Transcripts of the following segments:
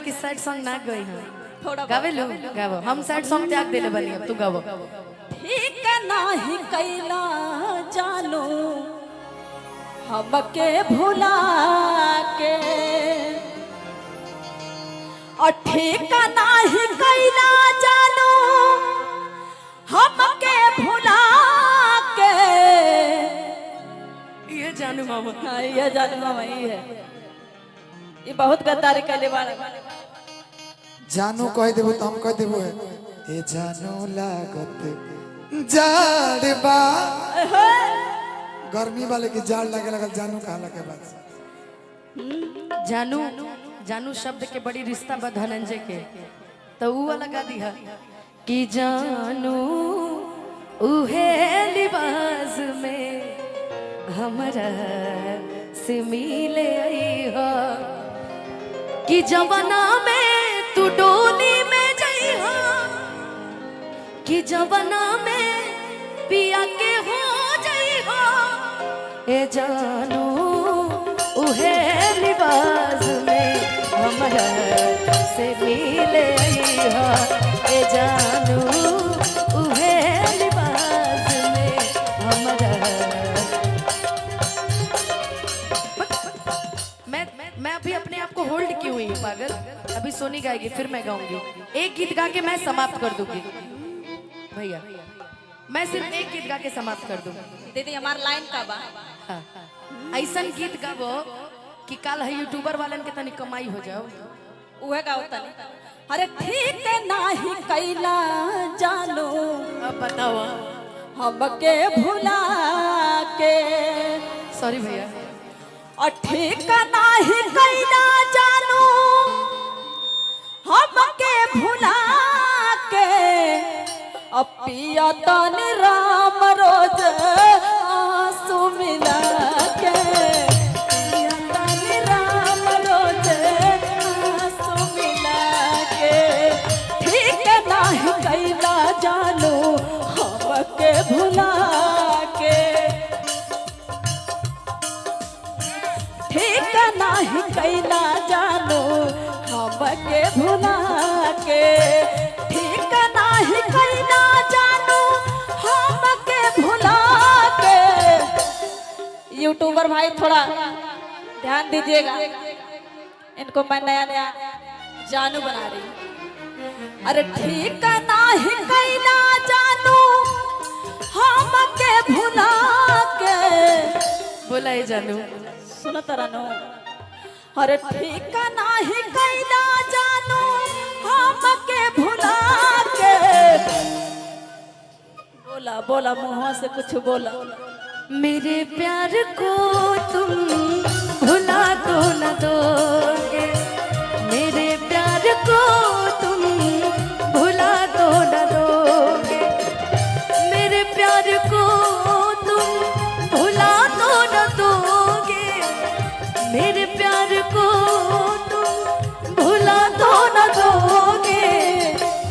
कि sad song ना गई हां थोड़ा गावे लो गावो हम सैड सॉन्ग त्याग देले बनी अब तू गावो ठीक नाही कैला जानो हमके भुला के और ठीक नाही कैला जानो हमके भुला के ये जानू मामा हाँ ये जानो मामा ये है ये बहुत गद्दारी कैले वाला जानू कह देबो तो हम कह देबो है ए जानू लागत जाड़ बा गर्मी वाले की जाड़ लगे लगल जानू कहा लगे बात जानू जानू शब्द के बड़ी रिश्ता बा धनंजय के तो वो वाला गा दी कि जानू उहे लिबास में हमरा से मिले आई हो कि जवाना में तू डोली में जई हो कि जवाना में पिया के हो जई हो ए जानू उहे लिबास में हमरा से मिले आई हो ए जानू उहे लिबास में हमरा मैं अभी अपने आप को होल्ड की हुई हूँ पागल अभी सोनी गाएगी फिर मैं गाऊंगी एक गीत गा के मैं समाप्त कर दूंगी भैया मैं सिर्फ एक गीत गा के समाप्त कर दूंगी दीदी हमार लाइन का बा हाँ। ऐसा गीत गाबो कि कल है यूट्यूबर वालन के तनी कमाई हो जाओ उहे गाओ तनी अरे ठीक नाही कैला जानो अब बताओ हमके भुला के सॉरी भैया और ठीक नाही कैला जानो हमके भुला के अब पिया तनी राम रोज आंसू मिला के पिया तनी राम रोज आंसू मिला के ठीक नाही कैला जानो हमके भुला के ठीक नाही कैला जानो हमके भुला के ठीक नाही कैला जानो हमके भुला के यूट्यूबर भाई थोड़ा ध्यान दीजिएगा इनको मैं नया नया जानू बना रही हूँ अरे ठीक नाही कैला जानो हमके भुला के बोला ये जानू सुनो तरनो अरे ठीक नाही कैला जानो हमके भुला के बोला बोला मुंह से कुछ बोला मेरे प्यार को तुम भुला तो न दोगे मेरे प्यार को तुम भुला तो न दोगे मेरे प्यार को तुम भुला तो न दोगे मेरे प्यार को तुम भुला तो न दोगे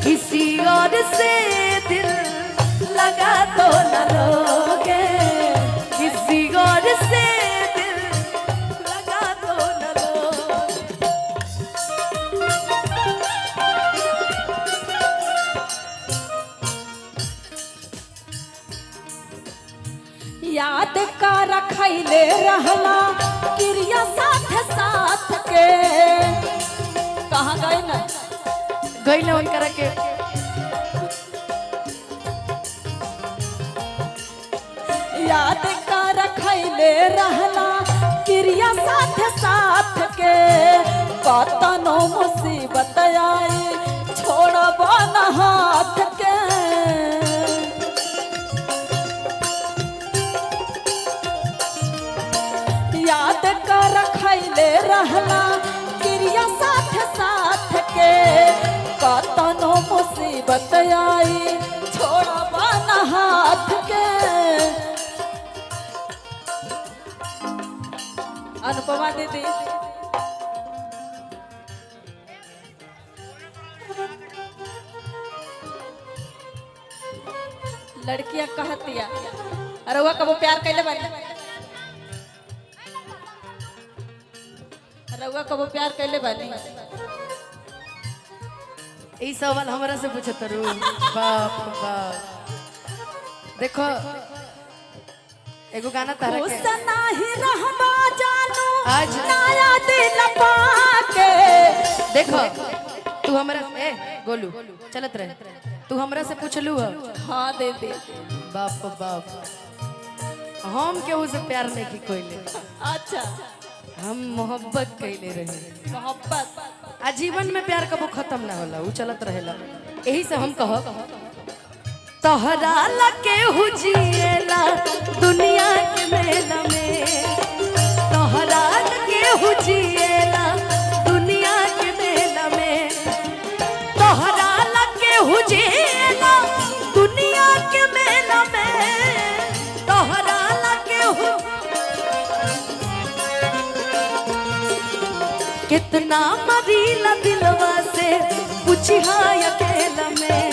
किसी और से दिल लगा तो न लोगे किसी और से दिल लगा तो न लोगे याद का रखैले रहला क्रिया साथ साथ के कहाँ गए ना गई उन कर के याद का रखैले रहला क्रिया साथ साथ के कतनो मुसीबत आई छोड़बा न हाथ के याद कर रखैले रहला क्रिया साथ साथ के कतनो मुसीबत आई छोड़बा न हाथ के अनुपमा दीदी लड़कियां कहतिया अरे वह कबो प्यार कैले बानी रउआ कबो प्यार कैले बानी ई सवाल हमरा से पूछत रू। बाप बाप। देखो एगो गाना तारा के नहीं रहबा जानू आज नया दिल पाके। देखो तू हमरा ए गोलू चलत रहे, तू हमरा से पूछलू है। हाँ दे दे। बाप बाप, हम केहू से प्यार नहीं की कोइले, अच्छा हम मोहब्बत कैले रहे। मोहब्बत आजीवन में प्यार कबो खत्म ना होला, वो चलत रहेला। यही से हम कहो तोहरा ला केहू जिएला दुनिया के मेला में, तोहरा ला केहू जिएला दुनिया के मेला में, तोहरा ला केहू जिएला दुनिया के मेला में, तोहरा ला केहू। कितना मरीला दिलवा से पूछिहा अकेला में,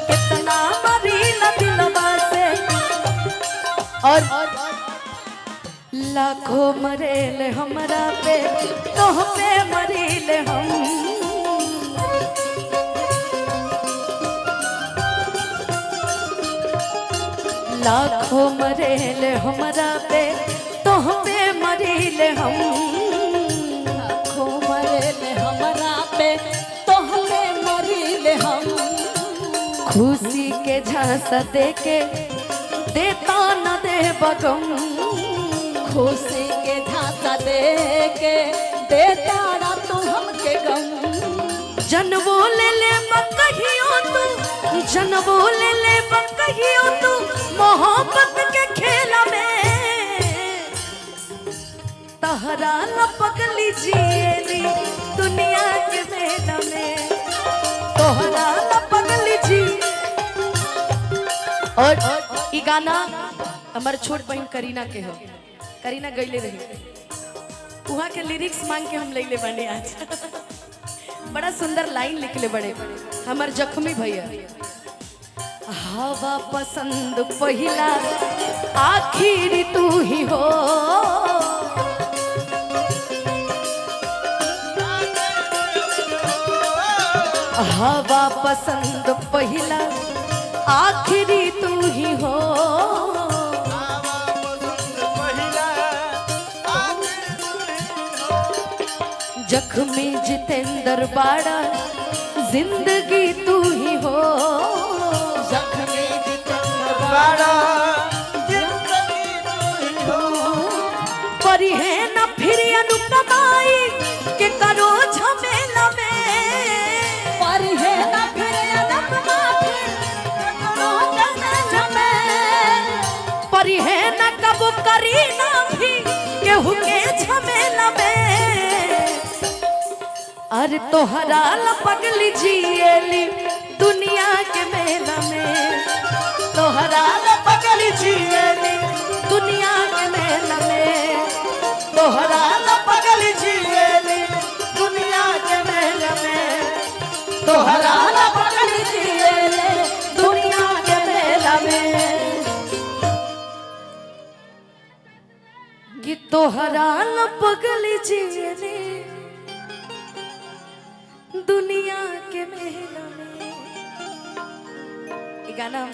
कितना मरीला दिलवा से। और लाखों मरेले हमरा पे, तोह पे मरीले हम। लाखों मरेले हमरा पे, तोह पे मरीले हम। मरेले हमरा पे तो हमें मरीले हम। खुशी के झांसा देके देता न दे बगम, खुशी के झांसा देके देता ना तू हमके गम। जनवो ले बकहियो तू, जनवो ले बकहियो तू मोहब्बत के खेला में, तहरा न पगली जिएली दुनिया के मेला में, तोहरा न पगली जी। और ई गाना हमार छोट बहन करीना के हो, करीना गईले रही, वहाँ के लिरिक्स मांग के हम ले बने आज। बड़ा सुंदर लाइन लिखले बड़े हमार जख्मी भैया। हवा पसंद पहिला आखिर तू ही हो, हवा पसंद पहिला आखिरी तू ही हो, जख्मी जितेंद्र बाड़ा जिंदगी तू ही हो, जख्मी जितेंद्र बाड़ा जिंदगी तू ही हो। परी है न फिर अनुपमाई के करो झमेला में, पर है ना फिर अनुपमा फिर करो झमेला में। परी है न कबो करी ना भी केहू के झमेला में। अरे तोहरा ला पगली जिएली दुनिया के मेला में, तोहरा ला पगली जिएली दुनिया के मेला में, तोहरा ला पगली जिएली दुनिया के मेला में, तोहरा ला पगली जिएली दुनिया के मेला में। कि तोहरा ला पगली जिएली दुनिया के मेला में। ये गाना हम